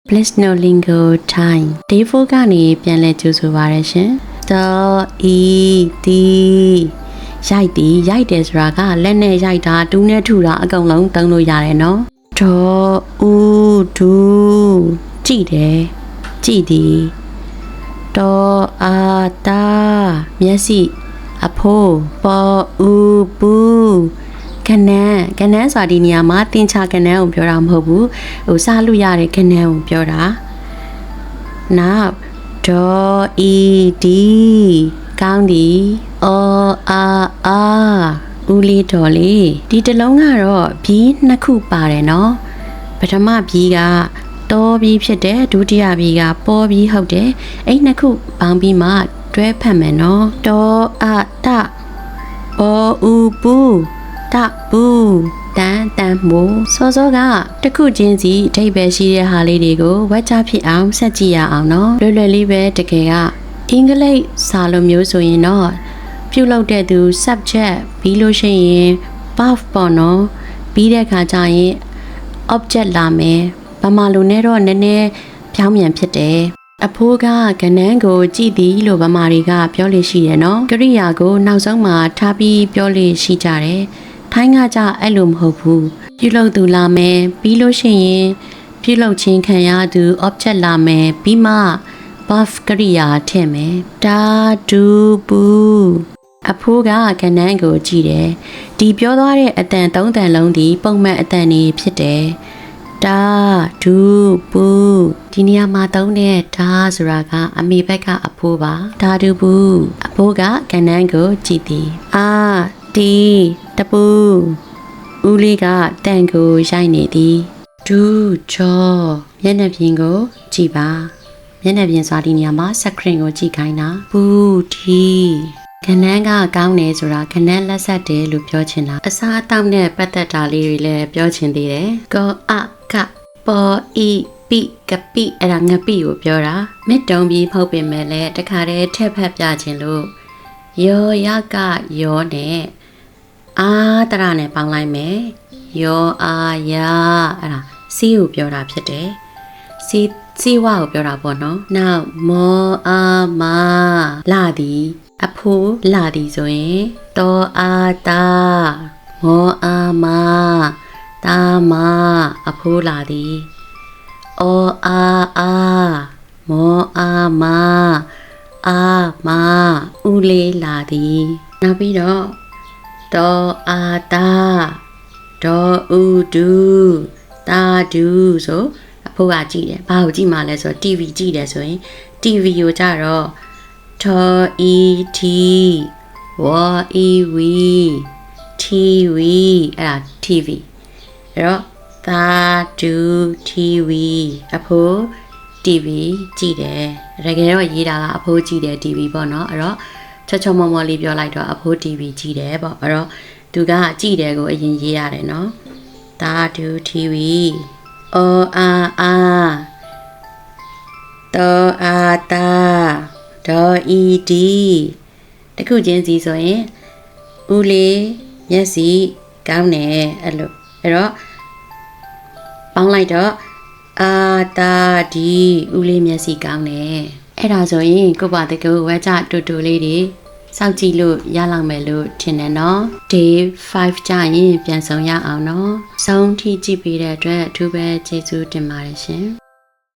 Please no lingo time day 4ကနေပြန်လဲကြိုဆိုပါရရှင်တော့ဤတီရိုက်တယ်ဆိုတာကလက်နဲ့ရိုက်တာတူးနဲ့ထူတာအကုန်လုံးသုံးလို့ရတယ်နော်တော့ဦးဒူကြည့်တယ်ကြည့်သည်တော့အာတာမျက်စိအဖိုးပေါ်ဦးပူကနန်းဆိုတာဒီနေရာမှာတင်ချကနန်းကိုပြောတာမဟုတ်ဘူးဟိုစားလို့ရတဲ့ကနန်းကိုပြောတာနောက်ဒေါ်အီဒီကောင်းဒီအော်အာဦးလေးတော်လေးဒီတစ်လုံးကတော့ဘီးနှစ်ခုပါတယ်နော်ပထမဘီးကတော်ဘီးဖြစ်တယ်ဒုတိယဘီးကပေါ်ဘီးဟုတ်တယ်အဲ့နှစ်ခုပေါင်းပြီးမှတွဲဖက်မယ်နော်တော်အတပေါ်ဦးပူတဘူးတန်မို့စောကတခုချင်းစီအဓိပ္ပာယ်ရှိတဲ့ဟာလေးတွေကိုဝက်ချဖြစ်အောင်ဆက်ကြည့်ရအောင်နော်လွယ်လေးပဲတကယ်ကအင်္ဂလိပ်စာလိုမျိုးဆိုရင်တော့ပြုလုပ်တဲ့သူ subject ပြီးလို့ရှိရင် verb ပေါ့နော်ပြီးတဲ့ခါကျရင် object လာမယ်ဗမာလိုနဲ့တော့နည်းနည်းပြောင်းပြန်ဖြစ်တယ်အဖိုးကကနန်းကိုကြည်သည်လို့ဗမာတွေကပြောလို့ရှိတယ်နော်ကရိယာကိုနောက်ဆုံးမှာထားပြီးပြောလို့ရှိကြတယ်ထိုင်းကကြအဲ့လိုမဟုတ်ဘူးပြုလုပ်သူလာမယ်ပြီးလို့ရှိရင်ပြုလုပ်ခြင်းခံရသူ object လာမယ်ပြီးမှ verb ကရိယာထည့်မယ်တာဒူပူအဖိုးကကနန်းကိုကြည့်တယ်ဒီပြောသွားတဲ့အတန်၃တန်လုံးဒီပုံမှန်အတန်တွေဖြစ်တယ်တာဒူပူဒီနေရာမှာသုံးတဲ့ဒါဆိုတာကအမေဘက်ကအဖိုးပါဒါဒူပူအဖိုးကကနန်းကိုကြည့်သည်အာတီတပူဦးလေးကတန်ကိုရိုက်နေသည်ဒူချောမျက်နှာပြင်ကိုကြည့်ပါမျက်နှာပြင်စွာဒီနေရာမှာစခရင်ကိုကြည့်ခိုင်းတာဘူးတီခနန်းကကောင်းတယ်ဆိုတာခနန်းလက်ဆက်တယ်လို့ပြောချင်တာအစားအသောက်နဲ့ပတ်သက်တာလေးတွေလည်းပြောချင်သေးတယ်ကောကပေါ်ဤပိကပိအဲ့ဒါငပိကိုပြောတာမစ်တုံပြီးဖုတ်ပင်မဲ့လဲတခါတည်းထက်ဖက်ပြချင်လို့ယောရကယောနဲ့အာတရနဲ့ပေါင်းလိုက်မယ်ယောအာယာအဲ့ဒါစီကိုပြောတာဖြစ်တယ်စီဝါကိုပြောတာပေါ့နော်နောက်မောအာမာလာသည်အဖိုးလာသည်ဆိုရင်တောအာတာမောအာမာတာမာအဖိုးလာသည်အောအာမောအာမာအာမာဦးလေးလာသည်နောက်ပြီးတော့တောအာတာဒေါ်ဦးဒူတာဒူဆိုအဖိုးကကြည့်တယ်ဘာကိုကြည့်မှလဲဆိုတော့ TV ကြည့်တယ်ဆိုရင် TV ကိုကြတော့ထော်အီတီဝါအီဝီ TV အဲ့ဒါ TV အဲ့တော့သာဒူ TV အဖိုး TV ကြည့်တယ်တကယ်တော့ရေးတာကအဖိုးကြည့်တယ် TV ပေါ့နော်အဲ့တော့ချောမောလေးပြောလိုက်တော့အဖိုး TV ကြည့်တယ်ပေါ့အဲ့တော့သူကကြည့်တယ်ကိုအရင်ရေးရတယ်နော်သာဒူ TV အော်အာတောအာတာဒေါ်အီဒီတခုချင်းစီဆိုရင်ဦးလေးမျက်စိကောင်းတယ်အဲ့လိုအဲ့တော့ပေါင်းလိုက်တော့အာတာဒီဦးလေးမျက်စိကောင်းတယ်အဲ့ဒါဆိုရင်ကိုပါတကူဝဲကြတူလေးတွေစောင့်ကြည့်လို့ရလောက်မယ်လို့ထင်တယ်နော် day 5 ကြာရင်ပြန်ဆောင်ရအောင်နော်ဆုံးထိကြည့်ပေးတဲ့အတွက်အထူးပဲကျေးဇူးတင်ပါတယ်ရှင်